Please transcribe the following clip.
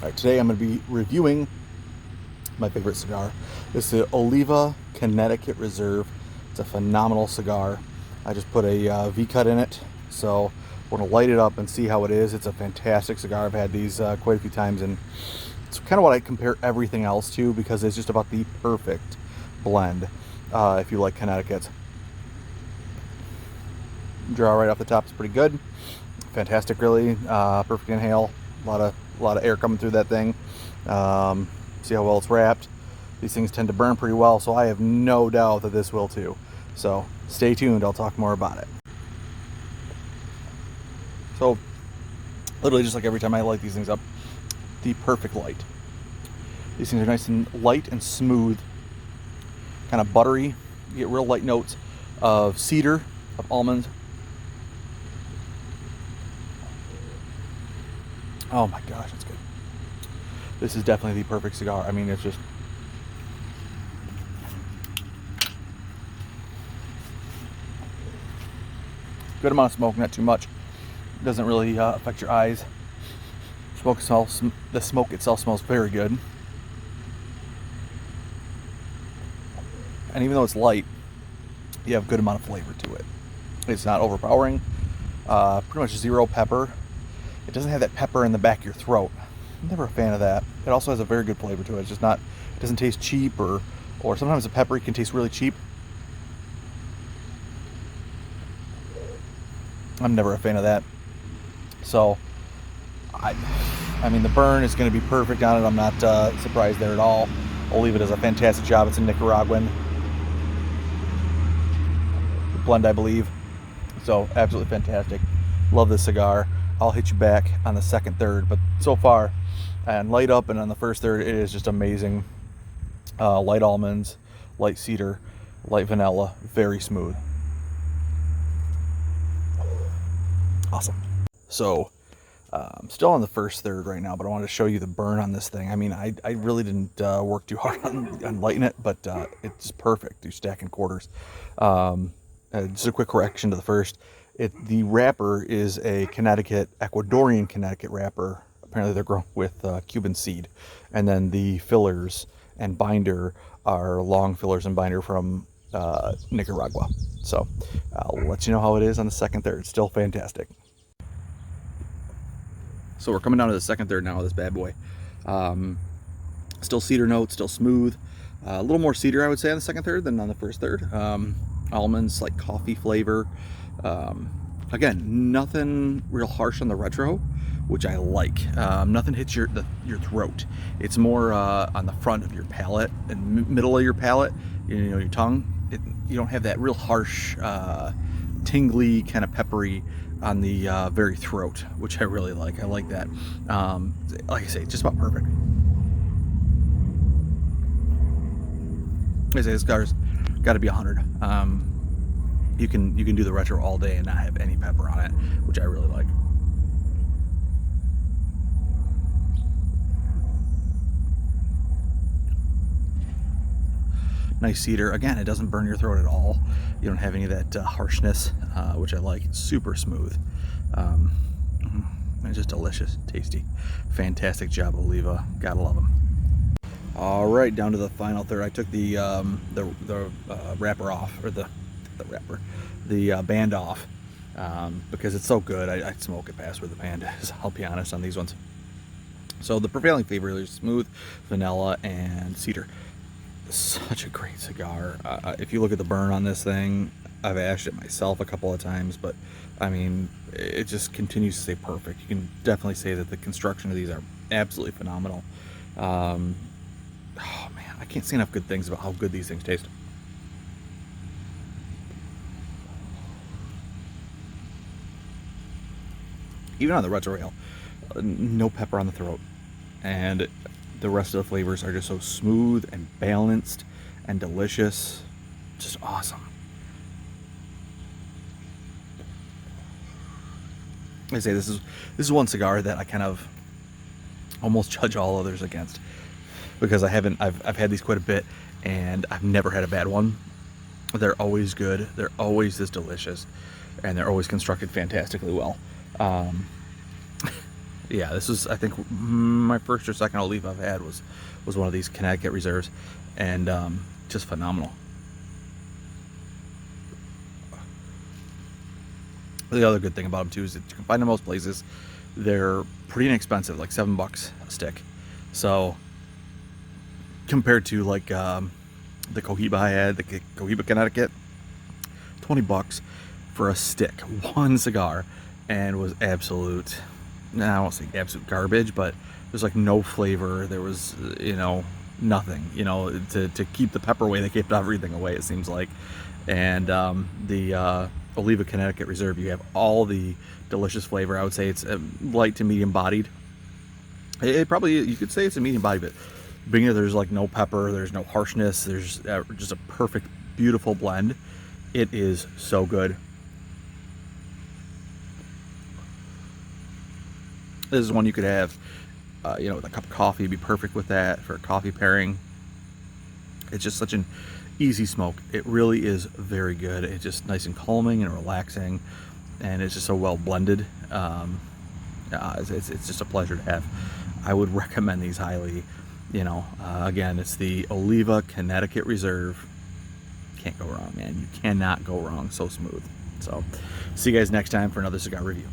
All right, today I'm going to be reviewing my favorite cigar. It's the Oliva Connecticut Reserve. It's a phenomenal cigar. I just put a V-cut in it, so we're going to light it up and see how it is. It's a fantastic cigar. I've had these quite a few times, and it's kind of what I compare everything else to because it's just about the perfect blend if you like Connecticut's. Draw right off the top is pretty good. Fantastic, really. Perfect inhale. A lot of air coming through that thing. See how well it's wrapped. These things tend to burn pretty well, so I have no doubt that this will too. So stay tuned. I'll talk more about it. So literally just like every time I light these things up, the perfect light. These things are nice and light and smooth, kind of buttery. You get real light notes of cedar, of almonds. Oh my gosh, it's good. This is definitely the perfect cigar. I mean, it's just good amount of smoke, not too much. Doesn't really affect your eyes. The smoke itself smells very good. And even though it's light, you have a good amount of flavor to it. It's not overpowering. Pretty much zero pepper. It doesn't have that pepper in the back of your throat. I'm never a fan of that. It also has a very good flavor to it. It's just not, it doesn't taste cheap or sometimes the pepper can taste really cheap. I'm never a fan of that. So, I mean, the burn is going to be perfect on it. I'm not surprised there at all. Oliva does a fantastic job. It's a Nicaraguan blend, I believe. So, absolutely fantastic. Love this cigar. I'll hit you back on the second, third, but so far, and light up and on the first third, it is just amazing. Light almonds, light cedar, light vanilla, very smooth. Awesome. So, I'm still on the first third right now, but I wanted to show you the burn on this thing. I mean, I really didn't work too hard on lighting it, but it's perfect. You're stacking quarters. Just a quick correction to the first. The wrapper is a Ecuadorian Connecticut wrapper. Apparently they're grown with Cuban seed. And then the fillers and binder are long fillers and binder from Nicaragua. So I'll let you know how it is on the second third. It's still fantastic. So we're coming down to the second third now of this bad boy. Still cedar notes, still smooth. A little more cedar, I would say, on the second third than on the first third. Almonds, like coffee flavor. Again, nothing real harsh on the retro, which I like. Nothing hits your throat. It's more on the front of your palate and middle of your palate, your tongue. You don't have that real harsh, tingly, kind of peppery on the very throat, which I really like. I like that. Like I say, just about perfect. Like I say, this car's got to be 100. You can do the retro all day and not have any pepper on it, which I really like. Nice cedar. Again, it doesn't burn your throat at all. You don't have any of that harshness, which I like. It's super smooth. It's just delicious, tasty. Fantastic job, Oliva. Gotta love them. All right, down to the final third. I took the wrapper off, or the band off, because it's so good. I'd smoke it past where the band is. I'll be honest on these ones. So the prevailing flavor is smooth, vanilla, and cedar. Such a great cigar. If you look at the burn on this thing, I've ashed it myself a couple of times, but I mean, it just continues to stay perfect. You can definitely say that the construction of these are absolutely phenomenal. Oh man, I can't say enough good things about how good these things taste. Even on the retro ale, no pepper on the throat, and the rest of the flavors are just so smooth and balanced and delicious. Just awesome. I say this is one cigar that I kind of almost judge all others against, because I've had these quite a bit and I've never had a bad one. They're always good. They're always this delicious, and they're always constructed fantastically well. Yeah, this was, I think, my first or second Oliva I've had was one of these Connecticut reserves, and just phenomenal. The other good thing about them too is that you can find them most places. They're pretty inexpensive, like $7 a stick. So compared to like the Cohiba I had, the Cohiba Connecticut, $20 for a stick, one cigar, and was absolute. I won't say absolute garbage, but there's like no flavor. There was, nothing. To keep the pepper away, they kept everything away. It seems like, and the Oliva Connecticut Reserve, you have all the delicious flavor. I would say it's light to medium bodied. It probably, you could say it's a medium body, but being that there's like no pepper, there's no harshness, there's just a perfect, beautiful blend. It is so good. This is one you could have, with a cup of coffee. It'd be perfect with that for a coffee pairing. It's just such an easy smoke. It really is very good. It's just nice and calming and relaxing, and it's just so well blended. It's just a pleasure to have. I would recommend these highly. Again, it's the Oliva Connecticut Reserve. Can't go wrong, man. You cannot go wrong. So smooth. So see you guys next time for another cigar review.